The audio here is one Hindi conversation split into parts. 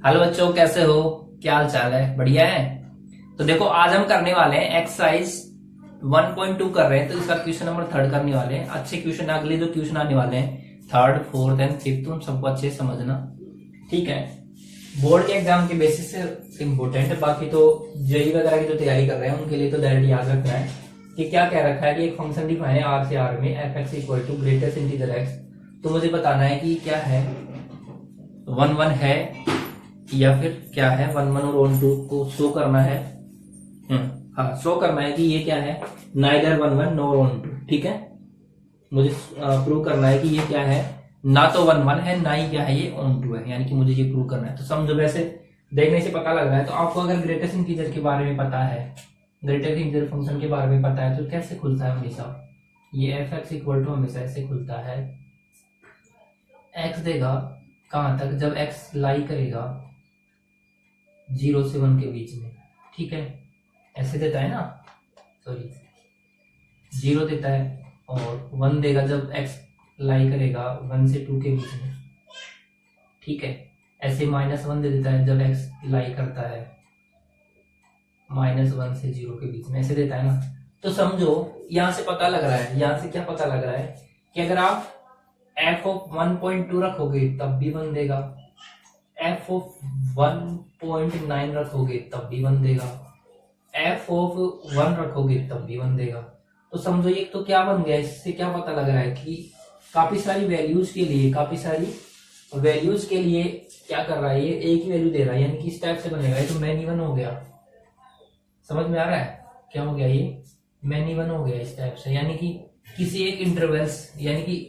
हेलो बच्चों, कैसे हो? क्या हाल चाल है? बढ़िया है। तो देखो, आज हम करने वाले हैं एक्सरसाइज 1.2 कर रहे हैं। तो इसका क्वेश्चन नंबर थर्ड करने वाले हैं। अच्छे क्वेश्चन, अगले जो क्वेश्चन आने वाले हैं थर्ड फोर्थ एंड फिफ्थ, तुम सबको अच्छे से समझना। ठीक है। बोर्ड के एग्जाम के बेसिस से इम्पोर्टेंट है। बाकी तो जेई वगैरह की जो तैयारी कर रहे हैं उनके लिए तो डायरेक्ट याद रखना है कि क्या कह रखा है कि एक फंक्शन डिफाइन है आर से आर में f x equal to greatest integer x. तो मुझे बताना है कि क्या है, 1 1 है या फिर क्या है, 1 1 और 1 2 को शो करना है। हाँ, शो करना है कि ये क्या है, नाइदर 1 1 नॉर 1 2। ठीक है, मुझे प्रूव करना है कि ये क्या है, ना तो 1 1 है ना ही क्या है ये 1 2 है, यानी कि मुझे ये प्रूव करना है। तो समझो, वैसे देखने से पता लग रहा है। तो आपको अगर ग्रेटेस्ट इंटीजर के बारे में पता है, ग्रेटेस्ट इंटीजर फंक्शन के बारे में पता है, तो कैसे खुलता है हमेशा ये एफ एक्स इक्वल टू, हमेशा ऐसे खुलता है। एक्स देगा कहां तक, जब एक्स लाई करेगा 0 से 1 के बीच में। ठीक है, ऐसे देता है ना, सॉरी 0 देता है और 1 देगा जब x लाई करेगा 1 से 2 के बीच में। ठीक है, ऐसे -1 दे देता है जब x लाई करता है -1 से 0 के बीच में, ऐसे देता है ना। तो समझो, यहां से पता लग रहा है, यहां से क्या पता लग रहा है कि अगर आप f ऑफ 1.2 रखोगे तब भी 1 देगा, f ऑफ 1.9 रखोगे तब भी 1 देगा, f ऑफ 1 रखोगे तब भी 1 देगा। तो समझो ये तो क्या बन गया, इससे क्या पता लग रहा है कि काफी सारी वैल्यूज के लिए, काफी सारी वैल्यूज के लिए क्या कर रहा है, ये एक ही वैल्यू दे रहा है, यानी कि इस टाइप से बनेगा। ये तो मैन इवन हो गया, समझ में आ रहा है क्या हो गया, ये मैन इवन हो गया इस टाइप से। यानी कि किसी एक इंटरवल्स, यानी कि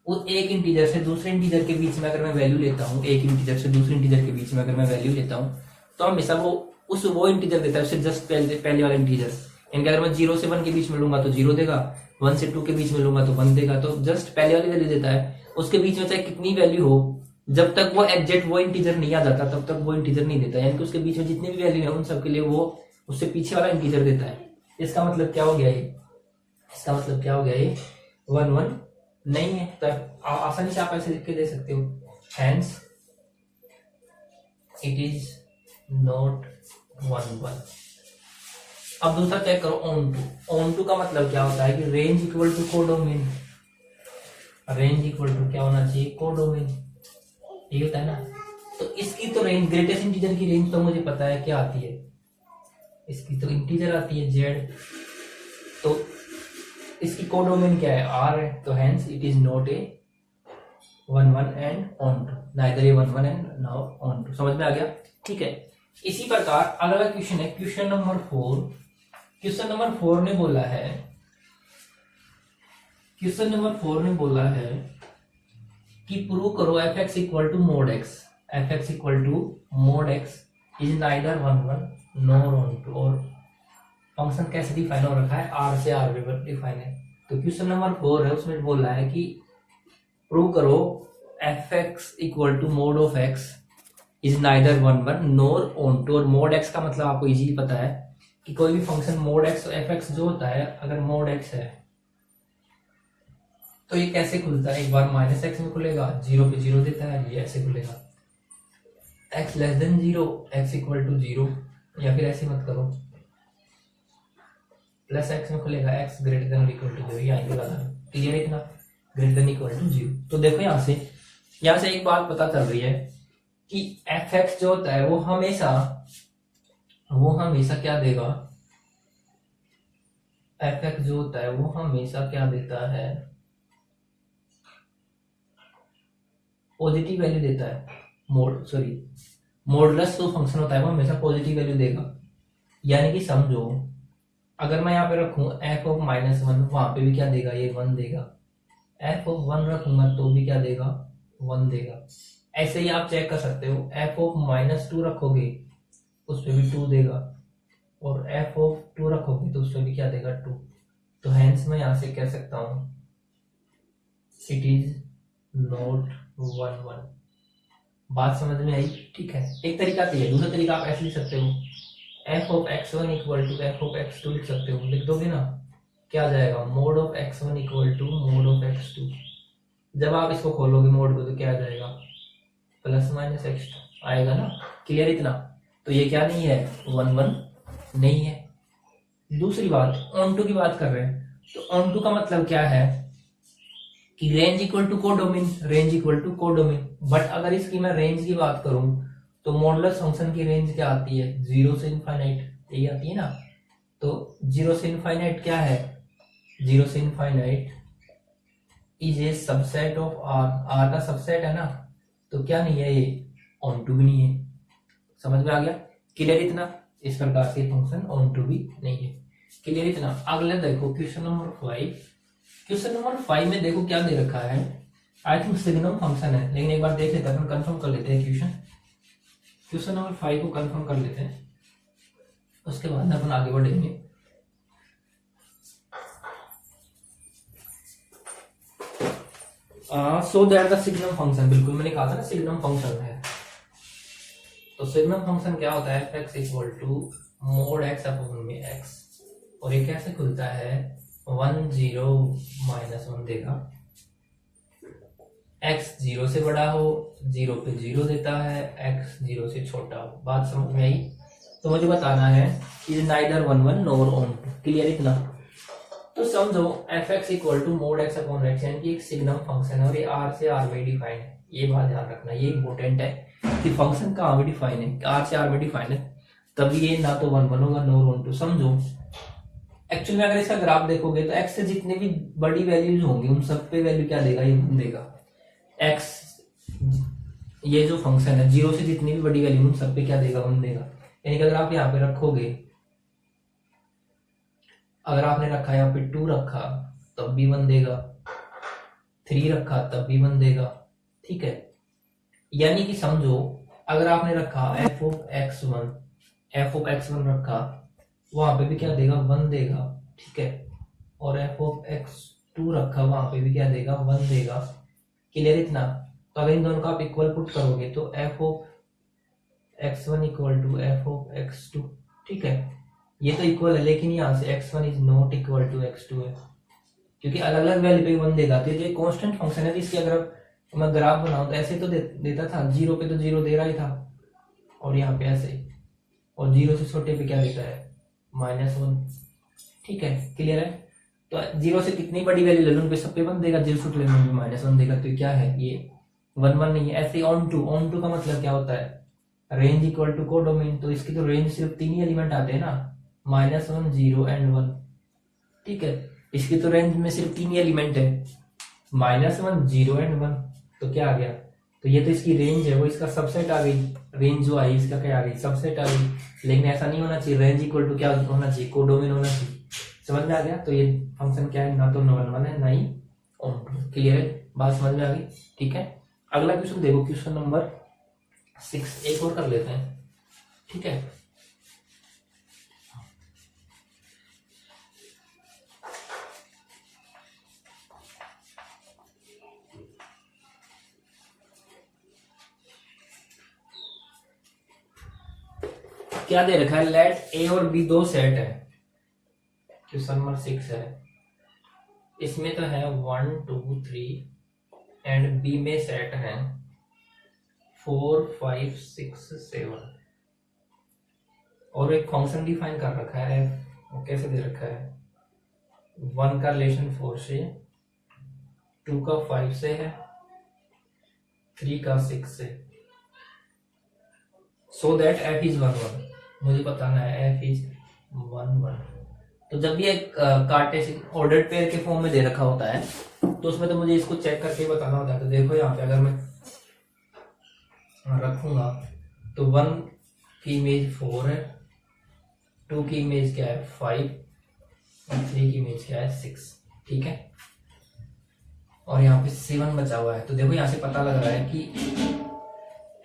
उस एक इंटीजर से दूसरे इंटीजर के बीच में अगर मैं वैल्यू लेता हूँ, एक इंटीजर से दूसरे इंटीजर के बीच में अगर मैं वैल्यू लेता हूँ, तो हमेशा वो इंटीजर देता है, उससे जस्ट पहले वाला इंटीजर। यानी अगर मैं 0 से 1 के बीच में लूंगा तो 0 देगा, 1 से 2 के बीच में लूंगा तो 1 देगा। तो जस्ट पहले वाली वैल्यू देता है, उसके बीच में चाहे कितनी वैल्यू हो, जब तक वो एग्जैक्ट वो इंटीजर नहीं आ जाता तब तक वो इंटीजर नहीं देता। यानी कि उसके बीच में जितनी भी वैल्यू है उन सबके लिए वो उससे पीछे वाला इंटीजर देता है। इसका मतलब क्या हो गया ये, इसका मतलब क्या हो गया, ये 1 1 नहीं है। तो आसानी से आप ऐसे लिख के दे सकते हो, हैंस इट इज नॉट 1 1। अब दूसरा चेक करो, ऑन टू। ऑन टू का मतलब क्या होता है कि range equal to codomain. Range equal to क्या होना चाहिए, कोडोमेन, ये होता है ना। तो इसकी तो रेंज, ग्रेटेस्ट इंटीजर की रेंज तो मुझे पता है क्या आती है, इसकी तो इंटीजर आती है जेड। तो इसकी कोडोमेन क्या है, आर है। तो hence it is not a 1 1 and onto, neither a 1 1 and nor onto. समझ में आ गया? ठीक है। इसी प्रकार अगला क्वेश्चन है क्वेश्चन नंबर 4। क्वेश्चन नंबर 4 ने बोला है, क्वेश्चन नंबर 4 ने बोला है कि प्रूव करो f x equal to mod x, f x equal to mod x is neither 1 1 nor onto. और फंक्शन कैसे डिफाइन हो रखा है, आर से आर में डिफाइन है। तो क्वेश्चन नंबर 4 है, उसमें बोला है कि प्रूव करो f x equal to mod of x is neither 1 1 nor onto. और मोड एक्स का मतलब आपको इजीली पता है कि कोई भी function mod x, f x जो होता है, अगर मोड एक्स है तो ये कैसे खुलता है, एक बार -x में खुलेगा, 0 पे 0 देता है, ये ऐसे खुलेगा। x less than 0, x equal to 0, या फिर ऐसे मत करो, +x में खुलेगा, x greater than equal to 0, यहाँ पे लगा। क्लियर है इतना, ग्रेटर देन इक्वल टू 0। तो देखो यहाँ से एक बात पता चल रही है कि एफ एक्स जो होता है वो हमेशा क्या देगा, एफ एक्स जो होता है वो हमेशा क्या देता है, पॉजिटिव वैल्यू देता है। मॉडुलस जो फंक्शन होता है वो हमेशा पॉजिटिव वैल्यू देगा। यानी कि समझो, अगर मैं यहाँ पे रखूं f ऑफ -1, वहां पे भी क्या देगा, ये 1 देगा। f ऑफ 1 रखूंगा तो भी क्या देगा, 1 देगा। ऐसे ही आप चेक कर सकते हो, f ऑफ -2 रखोगे उस पे भी 2 देगा, और f ऑफ 2 रखोगे तो उस पे भी क्या देगा, 2। तो हेंस मैं यहाँ से कह सकता हूं इट इज नॉट 1 1। बात समझ में आई? ठीक है, एक तरीका तो है। दूसरा तरीका आप ऐसे लिख सकते हो, f of x1 equal to f of x2 लिख सकते हो। लिख दोगे ना, क्या आ जाएगा, mod of x1 equal to mod of x2। जब आप इसको खोलोगे मोड को तो क्या आ जाएगा, प्लस माइनस एक्स आएगा ना, क्लियर इतना। तो ये क्या नहीं है, 1 1 नहीं है। दूसरी बात, ऑन टू की बात कर रहे हैं, तो ऑन टू का मतलब क्या है कि range equal to codomain, range equal to codomain. But अगर इसकी मैं रेंज की बात करूं तो मॉडुलस फंक्शन की रेंज क्या आती है, 0 से इनफाइनाइट, यही आती है ना। तो 0 से इनफाइनाइट क्या है, 0 से infinite is a subset of R, R का सबसेट है ना, तो क्या नहीं है ये, ऑन टू भी नहीं है। समझ में आ गया, क्लियर इतना। इस प्रकार से फंक्शन ऑन टू भी नहीं है, क्लियर इतना। अगले देखो क्वेश्चन नंबर 5। क्वेश्चन नंबर 5 में देखो क्या दे रखा है, आई थिंक सिग्नम फंक्शन है, लेकिन एक बार देख लेते हैं, अपन कंफर्म कर लेते हैं क्वेश्चन नंबर 5 को कंफर्म कर लेते हैं, उसके बाद अपन आगे बढ़ेंगे। So that the signum function, बिल्कुल मैंने कहा था ना सिग्नम फंक्शन है। तो सिग्नम फंक्शन क्या होता है, f(x) equal to mod x upon में x, और ये कैसे खुलता है, 1 0 -1 देगा, x 0 से बड़ा हो, 0 पे 0 देता है, x 0 से छोटा हो। बात समझ में आई। तो मुझे बताना है is neither 1 1 nor onto, clear इतना। तो समझो f(x) equal to mod x upon x, यानी कि एक सिग्नम फंक्शन है और ये r से r में डिफाइन है। ये बात ध्यान रखना, ये इंपॉर्टेंट है कि फंक्शन कहाँ में डिफाइन है, r से r में डिफाइन है, तभी ये ना तो 1 1 होगा नॉर ऑन टू। समझो एक्चुअली में अगर इसका ग्राफ देखोगे तो x से जितने भी बड़ी वैल्यूज होंगी उन सब पे वैल्यू क्या देगा, ये 1 देगा। x ये जो फंक्शन है 0 से जितनी भी बड़ी वैल्यू उन सब पे क्या देगा, 1 देगा। यानी कि अगर आप यहाँ पे रखोगे, अगर आपने रखा यहाँ पे 2 रखा तब भी 1 देगा, 3 रखा तब भी 1 देगा, ठीक है। यानी कि समझो अगर आपने रखा f(x1) रखा, वहां पे भी क्या देगा, 1 देगा, ठीक है। और f(x2) रखा, वहां पे भी क्या देगा, 1 देगा, क्लियर इतना। तो अगर इन दोनों का आप इक्वल पुट करोगे तो f(x1) इक्वल टू f(x2), ठीक है। ये तो इक्वल है, लेकिन यहाँ से x1 is not equal to x2 है, क्योंकि अलग अलग वैल्यू पे 1 देगा। तो ये कांस्टेंट फंक्शन है, तो इसकी अगर मैं ग्राफ बनाऊं तो ऐसे तो देता था, 0 पे तो 0 दे रहा ही था, और यहाँ पे ऐसे, और 0 से छोटे पे क्या देता है, -1, ठीक है, क्लियर है। तो 0 से कितनी बड़ी वैल्यू ले लो उन पे सब पे 1 देगा, 0 से छोटे लेने पे -1 देगा। तो क्या है ये, 1 1 नहीं है। ऐसे ऑन टू का मतलब क्या होता है, रेंज इक्वल टू कोडोमेन। तो इसकी तो रेंज सिर्फ 3 ही एलिमेंट आते हैं ना, -1 0 एंड 1, ठीक है। इसकी तो रेंज में सिर्फ 3 ही एलिमेंट है, -1 0 एंड 1, तो क्या आ गया, तो ये तो इसकी रेंज है, वो इसका सबसेट आ गई। रेंज जो आई इसका क्या आ गई, सबसेट आ गई। लेकिन ऐसा नहीं होना चाहिए, रेंज इक्वल टू क्या होना चाहिए, कोडोमेन होना चाहिए। समझ में आ गया। तो ये फंक्शन क्या है, ना तो 1 1 है ना ही ऑन टू, क्लियर है, बात समझ में आ गई, ठीक है। अगला क्वेश्चन देखो, क्वेश्चन नंबर 6, एक और कर लेते हैं, ठीक है। क्या दे रखा है, लेट ए और बी 2 सेट है, क्वेश्चन नंबर 6 है। इसमें तो है 1 2 3 एंड बी में सेट है 4 5 6 7, और एक फंक्शन डिफाइन कर रखा है, वो कैसे दे रखा है, 1 का रिलेशन 4 से, 2 का 5 से है, 3 का 6 से। सो दैट f इज 1 1, मुझे बताना है f इज 1 1। तो जब भी एक कार्टेशियन ऑर्डर्ड पेयर के फॉर्म में दे रखा होता है तो उसमें तो मुझे इसको चेक करके बताना होता है। तो देखो यहाँ पे अगर मैं रखूंगा तो 1 की इमेज 4 है, 2 की इमेज क्या है 5, और 3 की इमेज क्या है 6, ठीक है। और यहाँ पे 7 बचा हुआ है। तो देखो यहाँ से पता लग रहा है कि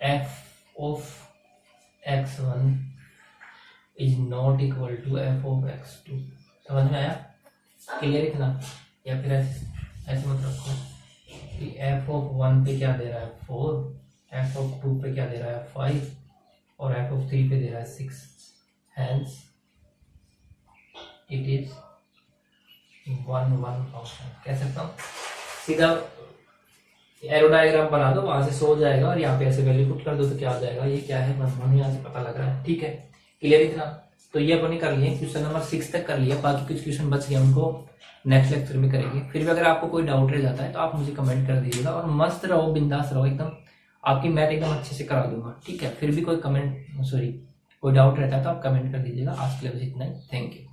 f of x1 is not equal to f of x2। समझ में आया, क्लियर इतना। या फिर ऐसे मत रखो कि f ऑफ 1 पे क्या दे रहा है 4, f ऑफ 2 पे क्या दे रहा है 5, और f ऑफ 3 पे दे रहा है 6, हेंस इट इज 1 1 फंक्शन। कह सकता हूँ सीधा एरो डायग्राम बना दो, वहां से सो जाएगा और यहाँ पे ऐसे वैल्यू पुट कर दो तो क्या हो जाएगा, ये क्या है हमें यहाँ से पता लग रहा है। ठीक है, क्लियर इतना। तो ये अपने कर लिए क्वेश्चन नंबर 6 तक कर लिया, बाकी कुछ क्वेश्चन बच गए उनको नेक्स्ट लेक्चर में करेंगे। फिर भी अगर आपको कोई डाउट रह जाता है तो आप मुझे कमेंट कर दीजिएगा, और मस्त रहो, बिंदास रहो एकदम, आपकी मैथ एकदम अच्छे से करा दूंगा। ठीक है, फिर भी कोई कमेंट कोई डाउट रहता है तो आप कमेंट कर दीजिएगा। आज के लिए बस इतना ही, थैंक यू।